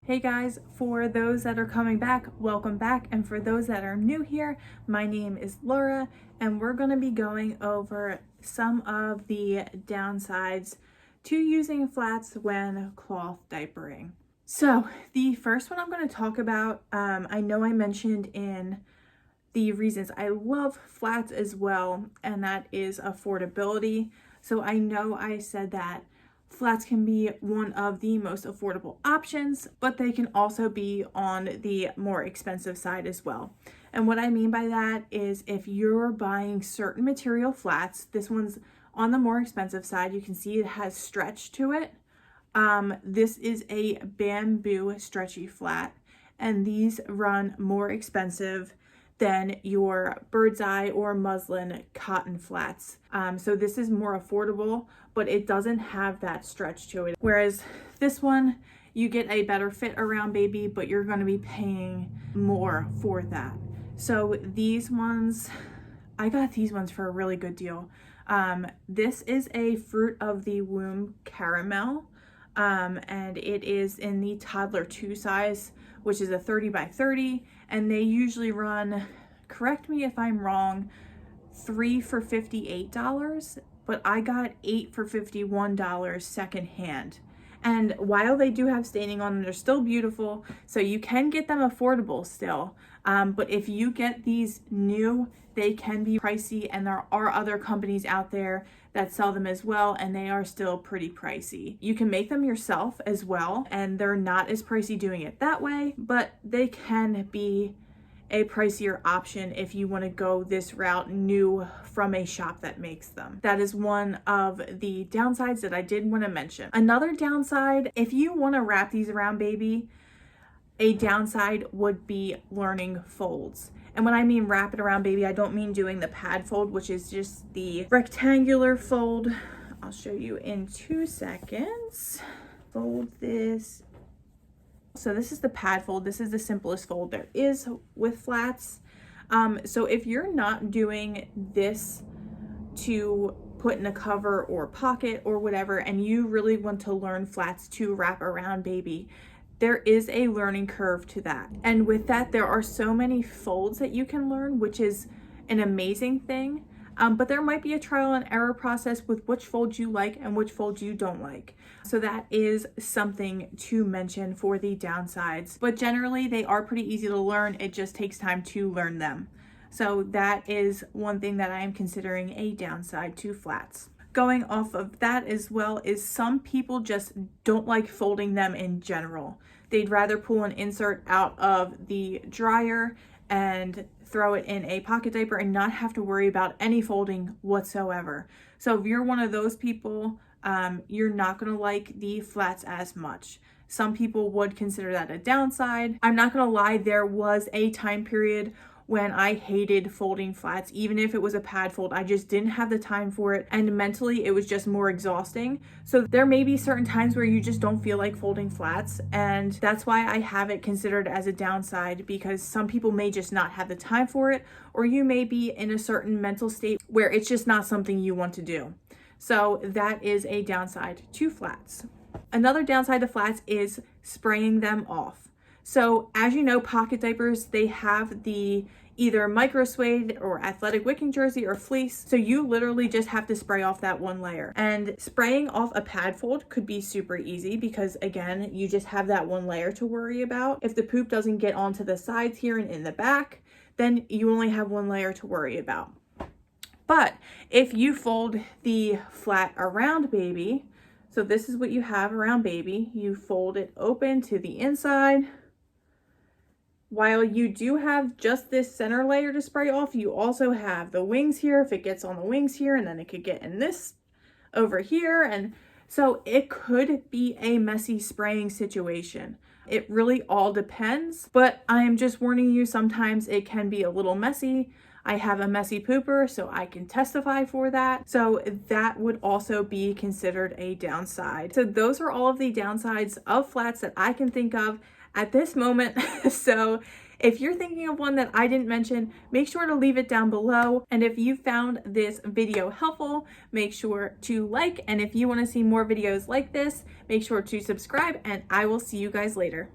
Hey guys, for those that are coming back, welcome back. And for those that are new here, my name is Laura, and we're going to be going over some of the downsides to using flats when cloth diapering. So the first one I'm going to talk about, I know I mentioned in the reasons I love flats as well, and that is affordability. So I know I said that flats can be one of the most affordable options, but they can also be on the more expensive side as well. And what I mean by that is if you're buying certain material flats, this one's on the more expensive side. You can see it has stretch to it. This is a bamboo stretchy flat, and these run more expensive than your bird's eye or muslin cotton flats. So this is more affordable, but it doesn't have that stretch to it. Whereas this one, you get a better fit around baby, but you're going to be paying more for that. So these ones, I got these ones for a really good deal. This is a Fruit of the Womb caramel, and it is in the toddler 2 size, which is a 30 by 30, and they usually run, correct me if I'm wrong, 3 for $58, but I got 8 for $51 secondhand. And while they do have staining on them, they're still beautiful, so you can get them affordable still. But if you get these new, they can be pricey, and there are other companies out there that sell them as well, and they are still pretty pricey. You can make them yourself as well, and they're not as pricey doing it that way, but they can be a pricier option if you want to go this route new from a shop that makes them. That is one of the downsides that I did want to mention. Another downside, if you want to wrap these around baby, a downside would be learning folds. And when I mean wrap it around baby, I don't mean doing the pad fold, which is just the rectangular fold. I'll show you in 2 seconds. Fold this. So this is the pad fold. This is the simplest fold there is with flats. So if you're not doing this to put in a cover or pocket or whatever, and you really want to learn flats to wrap around baby, there is a learning curve to that. And with that, there are so many folds that you can learn, which is an amazing thing. But there might be a trial and error process with which folds you like and which folds you don't like. So that is something to mention for the downsides. But generally, they are pretty easy to learn. It just takes time to learn them. So that is one thing that I am considering a downside to flats. Going off of that as well is some people just don't like folding them in general. They'd rather pull an insert out of the dryer and throw it in a pocket diaper and not have to worry about any folding whatsoever. So if you're one of those people, you're not going to like the flats as much. Some people would consider that a downside. I'm not going to lie, there was a time period when I hated folding flats. Even if it was a pad fold, I just didn't have the time for it, and mentally it was just more exhausting. So there may be certain times where you just don't feel like folding flats, and that's why I have it considered as a downside, because some people may just not have the time for it, or you may be in a certain mental state where it's just not something you want to do. So that is a downside to flats. Another downside to flats is spraying them off. So as you know, pocket diapers, they have the either micro suede or athletic wicking jersey or fleece. So you literally just have to spray off that one layer. And spraying off a pad fold could be super easy because, again, you just have that one layer to worry about. If the poop doesn't get onto the sides here and in the back, then you only have one layer to worry about. But if you fold the flat around baby, so this is what you have around baby, you fold it open to the inside. While you do have just this center layer to spray off, you also have the wings here, if it gets on the wings here, and then it could get in this over here. And so it could be a messy spraying situation. It really all depends, but I am just warning you, sometimes it can be a little messy. I have a messy pooper, so I can testify for that. So that would also be considered a downside. So those are all of the downsides of flats that I can think of at this moment. So if you're thinking of one that I didn't mention, make sure to leave it down below. And if you found this video helpful, make sure to like. And if you want to see more videos like this, make sure to subscribe, and I will see you guys later.